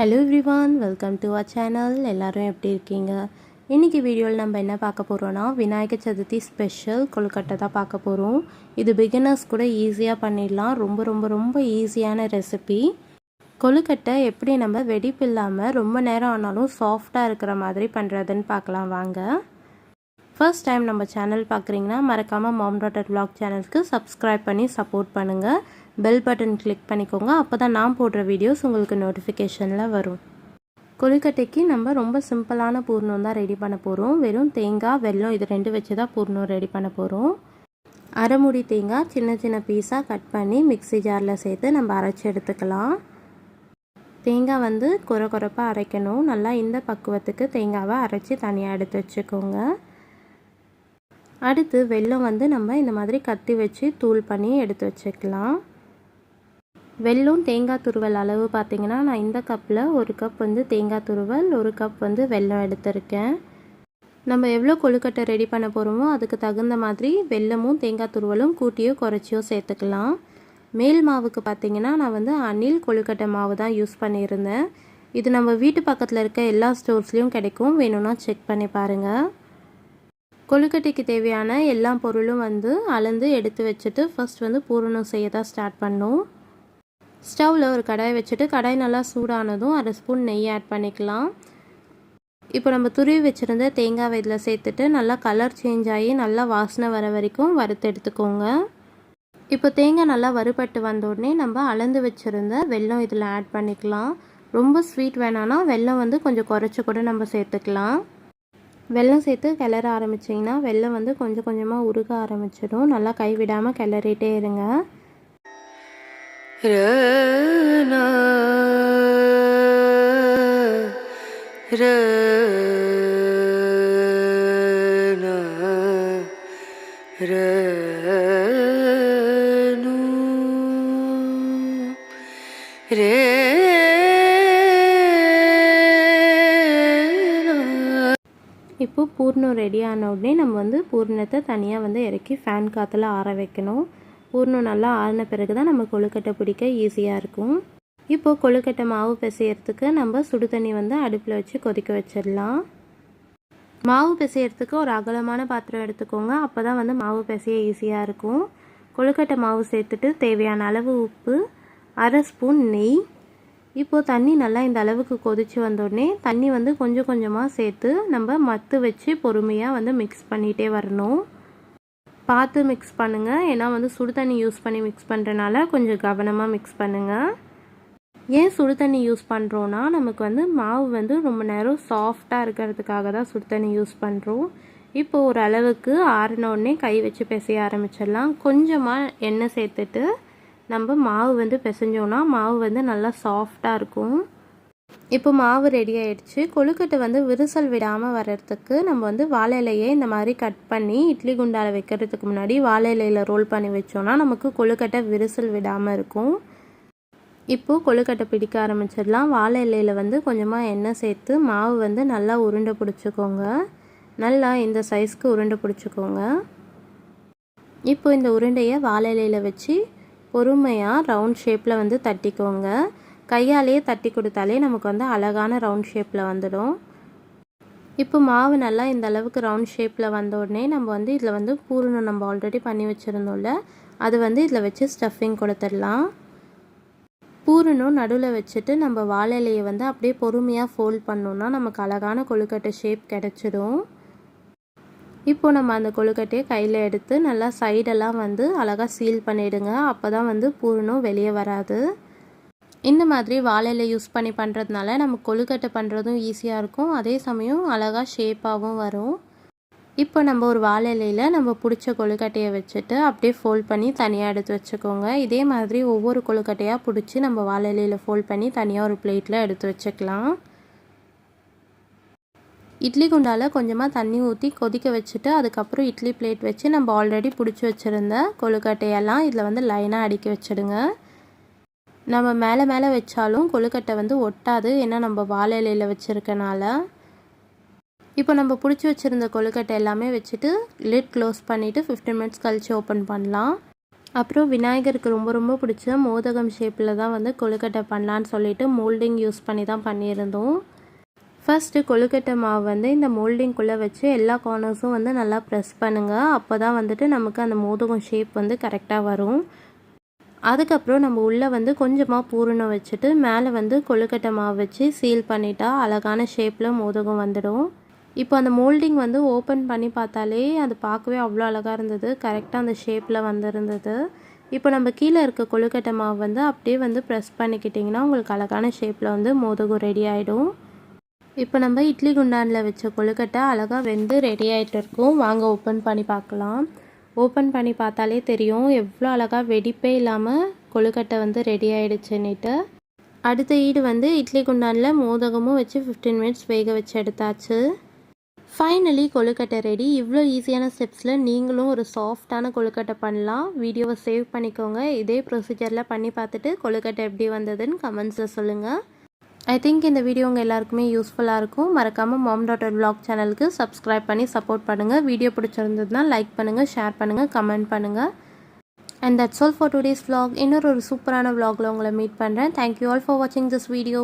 Hello everyone, welcome to our channel. எல்லோரும் எப்படி இருக்கீங்க? இன்றைக்கி வீடியோவில் நம்ம என்ன பார்க்க போகிறோன்னா, விநாயகர் சதுர்த்தி ஸ்பெஷல் கொழுக்கட்டை தான் பார்க்க போகிறோம். இது பிகினர்ஸ் கூட ஈஸியாக பண்ணிடலாம். ரொம்ப ரொம்ப ரொம்ப ஈஸியான ரெசிபி. கொழுக்கட்டை எப்படி நம்ம வெடிப்பு இல்லாமல் ரொம்ப நேரம் ஆனாலும் சாஃப்டாக இருக்கிற மாதிரி பண்ணுறதுன்னு பார்க்கலாம் வாங்க. ஃபர்ஸ்ட் டைம் நம்ம சேனல் பார்க்குறீங்கன்னா மறக்காமல் மாம் டாட்டர் vlog சேனலுக்கு சப்ஸ்கிரைப் பண்ணி சப்போர்ட் பண்ணுங்கள். பெல் பட்டன் கிளிக் பண்ணிக்கோங்க. அப்போ தான் நான் போடுற வீடியோஸ் உங்களுக்கு நோட்டிஃபிகேஷனில் வரும். கொழுக்கட்டைக்கு நம்ம ரொம்ப சிம்பிளான பூர்ணம் தான் ரெடி பண்ண போகிறோம். வெறும் தேங்காய், வெல்லம் இது ரெண்டு வச்சு தான் பூர்ணம் ரெடி பண்ண போகிறோம். அரைமுடி தேங்காய் சின்ன சின்ன பீஸாக கட் பண்ணி மிக்ஸி ஜாரில் சேர்த்து நம்ம அரைச்சி எடுத்துக்கலாம். தேங்காய் குறை குறைப்பாக அரைக்கணும். நல்லா இந்த பக்குவத்துக்கு தேங்காவை அரைச்சி தனியாக எடுத்து வச்சுக்கோங்க. அடுத்து வெல்லம் நம்ம இந்த மாதிரி கத்தி வச்சு தூள் பண்ணி எடுத்து வச்சுக்கலாம். வெல்லம் தேங்காய் துருவல் அளவு பார்த்திங்கன்னா, நான் இந்த கப்பில் ஒரு கப் தேங்காய் துருவல், ஒரு கப் வெல்லம் எடுத்திருக்கேன். நம்ம எவ்வளோ கொழுக்கட்டை ரெடி பண்ண போகிறோமோ அதுக்கு தகுந்த மாதிரி வெல்லமும் தேங்காய் துருவலும் கூட்டியோ குறைச்சியோ சேர்த்துக்கலாம். மேல் மாவுக்கு பார்த்திங்கன்னா, நான் அணில் கொழுக்கட்டை மாவு தான் யூஸ் பண்ணியிருந்தேன். இது நம்ம வீட்டு பக்கத்தில் இருக்க எல்லா ஸ்டோர்ஸ்லேயும் கிடைக்கும். வேணும்னா செக் பண்ணி பாருங்கள். கொழுக்கட்டைக்கு தேவையான எல்லா பொருளும் அளந்து எடுத்து வச்சுட்டு ஃபர்ஸ்ட் பூரணம் செய்ய தான் ஸ்டார்ட் பண்ணோம். ஸ்டவ்வில் ஒரு கடாய் வச்சுட்டு கடாய் நல்லா சூடானதும் 1/2 ஸ்பூன் நெய் ஆட் பண்ணிக்கலாம். இப்போ நம்ம துருவி வச்சுருந்த தேங்காய் இதில் சேர்த்துட்டு நல்லா கலர் சேஞ்ச் ஆகி நல்லா வாசனை வர வரைக்கும் வறுத்து எடுத்துக்கோங்க. இப்போ தேங்காய் நல்லா வறுபட்டு வந்த உடனே நம்ம அளந்து வச்சுருந்த வெல்லம் இதில் ஆட் பண்ணிக்கலாம். ரொம்ப ஸ்வீட் வேணான்னா வெல்லம் கொஞ்சம் குறைச்சி கூட நம்ம சேர்த்துக்கலாம். வெல்லம் சேர்த்து கிளற ஆரம்பிச்சிங்கன்னா வெல்லம் கொஞ்சம் கொஞ்சமாக உருக ஆரம்பிச்சிடும். நல்லா கைவிடாமல் கிளறிட்டே இருங்க. இப்போ பூர்ணம் ரெடி ஆன உடனே நம்ம பூர்ணத்தை தனியாக இறக்கி ஃபேன் காற்றுல ஆற வைக்கணும். பூர்ணம் நல்லா ஆறின பிறகு தான் நம்ம கொழுக்கட்டை பிடிக்க ஈஸியாக இருக்கும். இப்போது கொழுக்கட்டை மாவு பிசையறதுக்கு நம்ம சுடு தண்ணி அடுப்பில் வச்சு கொதிக்க வச்சிடலாம். மாவு பிசையறதுக்கு ஒரு அகலமான பாத்திரம் எடுத்துக்கோங்க. அப்போ தான் மாவு பிசைய ஈஸியாக இருக்கும். கொழுக்கட்டை மாவு சேர்த்துட்டு தேவையான அளவு உப்பு, 1/2 ஸ்பூன் நெய். இப்போது தண்ணி நல்லா இந்த அளவுக்கு கொதித்து வந்தோடனே தண்ணி கொஞ்சம் கொஞ்சமாக சேர்த்து நம்ம மத்து வச்சு பொறுமையாக மிக்ஸ் பண்ணிகிட்டே வரணும். பார்த்து மிக்ஸ் பண்ணுங்கள். ஏன்னா சுடு தண்ணி யூஸ் பண்ணி மிக்ஸ் பண்ணுறனால கொஞ்சம் கவனமாக மிக்ஸ் பண்ணுங்கள். ஏன் சுடு தண்ணி யூஸ் பண்ணுறோன்னா, நமக்கு மாவு ரொம்ப நேரம் சாஃப்டாக இருக்கிறதுக்காக தான் சுடு தண்ணி யூஸ் பண்ணுறோம். இப்போது ஒரு அளவுக்கு ஆறின உடனே கை வச்சு பிசைய ஆரம்பிச்சிடலாம். கொஞ்சமாக எண்ணெய் சேர்த்துட்டு நம்ம மாவு பிசைஞ்சோன்னா மாவு நல்லா சாஃப்டாக இருக்கும். இப்போ மாவு ரெடி ஆகிடுச்சு. கொழுக்கட்டை விரிசல் விடாமல் வர்றதுக்கு நம்ம வாழை இலையை இந்த மாதிரி கட் பண்ணி இட்லி குண்டால் வைக்கிறதுக்கு முன்னாடி வாழை இலையில் ரோல் பண்ணி வச்சோன்னா நமக்கு கொழுக்கட்டை விரிசல் விடாமல் இருக்கும். இப்போது கொழுக்கட்டை பிடிக்க ஆரம்பிச்சிடலாம். வாழை இலையில் கொஞ்சமாக எண்ணெய் சேர்த்து மாவு நல்லா உருண்டை பிடிச்சிக்கோங்க. நல்லா இந்த சைஸ்க்கு உருண்டை பிடிச்சிக்கோங்க. இப்போ இந்த உருண்டையை வாழை இலையில் வச்சு பொறுமையாக ரவுண்ட் ஷேப்பில் தட்டிக்கோங்க. கையாலேயே தட்டி கொடுத்தாலே நமக்கு அழகான ரவுண்ட் ஷேப்பில் வந்துடும். இப்போ மாவு நல்லா இந்த அளவுக்கு ரவுண்ட் ஷேப்பில் வந்த உடனே நம்ம இதில் பூரணம் நம்ம ஆல்ரெடி பண்ணி வச்சுருந்தோம்ல, அது இதில் வச்சு ஸ்டஃபிங் கொடுத்துடலாம். பூரணம் நடுவில் வச்சுட்டு நம்ம வாழை இலையை அப்படியே பொறுமையாக ஃபோல்ட் பண்ணோன்னா நமக்கு அழகான கொழுக்கட்டை ஷேப் கிடச்சிடும். இப்போது நம்ம அந்த கொழுக்கட்டையை கையில் எடுத்து நல்லா சைடெல்லாம் அழகாக சீல் பண்ணிவிடுங்க. அப்போ தான் பூரணம் வெளியே வராது. இந்த மாதிரி வாழை இலை யூஸ் பண்ணி பண்ணுறதுனால நமக்கு கொழுக்கட்டை பண்ணுறதும் ஈஸியாக இருக்கும். அதே சமயம் அழகாக ஷேப்பாகவும் வரும். இப்போ நம்ம ஒரு வாழை இலையில் நம்ம பிடிச்ச கொழுக்கட்டையை வச்சுட்டு அப்படியே ஃபோல்ட் பண்ணி தனியாக எடுத்து வச்சுக்கோங்க. இதே மாதிரி ஒவ்வொரு கொழுக்கட்டையாக பிடிச்சி நம்ம வாழை இலையில் ஃபோல்ட் பண்ணி தனியாக ஒரு பிளேட்டில் எடுத்து வச்சுக்கலாம். இட்லி குண்டால் கொஞ்சமாக தண்ணி ஊற்றி கொதிக்க வச்சுட்டு அதுக்கப்புறம் இட்லி பிளேட் வச்சு நம்ம ஆல்ரெடி பிடிச்சி வச்சுருந்த கொழுக்கட்டையெல்லாம் இதில் லைனாக அடுக்கி வச்சுடுங்க. நம்ம மேலே மேலே வச்சாலும் கொழுக்கட்டை ஒட்டாது. ஏன்னா நம்ம வாழை இலையில் வச்சுருக்கனால. இப்போ நம்ம பிடிச்சி வச்சுருந்த கொழுக்கட்டை எல்லாமே வச்சுட்டு லிட் க்ளோஸ் பண்ணிவிட்டு 15 மினிட்ஸ் கழித்து ஓப்பன் பண்ணலாம். அப்புறம் விநாயகருக்கு ரொம்ப ரொம்ப பிடிச்ச மோதகம் ஷேப்பில் தான் வந்து கொழுக்கட்டை பண்ணலான்னு சொல்லிட்டு மோல்டிங் யூஸ் பண்ணி தான் பண்ணியிருந்தோம். ஃபஸ்ட்டு கொழுக்கட்டை மாவு வந்து இந்த மோல்டிங்குள்ளே வச்சு எல்லா கார்னர்ஸும் வந்து நல்லா ப்ரெஸ் பண்ணுங்கள். அப்போ தான் வந்துட்டு நமக்கு அந்த மோதகம் ஷேப் வந்து கரெக்டாக வரும். அதுக்கப்புறம் நம்ம உள்ளே வந்து கொஞ்சமாக பூரணம் வச்சுட்டு மேலே வந்து கொழுக்கட்டை மாவு வச்சு சீல் பண்ணிட்டா அழகான ஷேப்பில் மோதகம் வந்துடும். இப்போ அந்த மோல்டிங் வந்து ஓப்பன் பண்ணி பார்த்தாலே அது பார்க்கவே அவ்வளோ அழகாக இருந்தது. கரெக்டாக அந்த ஷேப்பில் வந்துருந்தது. இப்போ நம்ம கீழே இருக்க கொழுக்கட்டை மாவு வந்து அப்படியே வந்து ப்ரெஸ் பண்ணிக்கிட்டிங்கன்னா உங்களுக்கு அழகான ஷேப்பில் வந்து மோதகம் ரெடி ஆகிடும். இப்போ நம்ம இட்லி குண்டானில் வச்ச கொழுக்கட்டை அழகாக வெந்து ரெடி ஆகிட்டு இருக்கும். வாங்க ஓப்பன் பண்ணி பார்க்கலாம். ஓப்பன் பண்ணி பார்த்தாலே தெரியும் எவ்வளோ அழகாக வெடிப்பே இல்லாமல் கொழுக்கட்டை வந்து ரெடி ஆகிடுச்சுன்னுட்டு. அடுத்த ஈடு வந்து இட்லி குண்டானில் மோதகமும் வச்சு 15 மினிட்ஸ் வேக வச்சு எடுத்தாச்சு. ஃபைனலி கொழுக்கட்டை ரெடி. இவ்வளோ ஈஸியான ஸ்டெப்ஸில் நீங்களும் ஒரு சாஃப்டான கொழுக்கட்டை பண்ணலாம். வீடியோவை சேவ் பண்ணிக்கோங்க. இதே ப்ரொசீஜரில் பண்ணி பார்த்துட்டு கொழுக்கட்டை எப்படி வந்ததுன்னு கமெண்ட்ஸில் சொல்லுங்கள். ஐ திங்க் இந்த வீடியோ உங்கள் எல்லாருக்குமே யூஸ்ஃபுல்லாக இருக்கும். மறக்காமல் mom.her vlog சேனலுக்கு சப்ஸ்கிரைப் பண்ணி சப்போர்ட் பண்ணுங்கள். வீடியோ பிடிச்சிருந்ததுன்னா லைக் பண்ணுங்கள், ஷேர் பண்ணுங்கள், கமெண்ட் பண்ணுங்கள். And that's all for today's vlog. இன்னொரு சூப்பரான vlogல உங்களை மீட் பண்ணுறேன். தேங்க்யூ ஆல் ஃபார் வாட்சிங் திஸ் வீடியோ.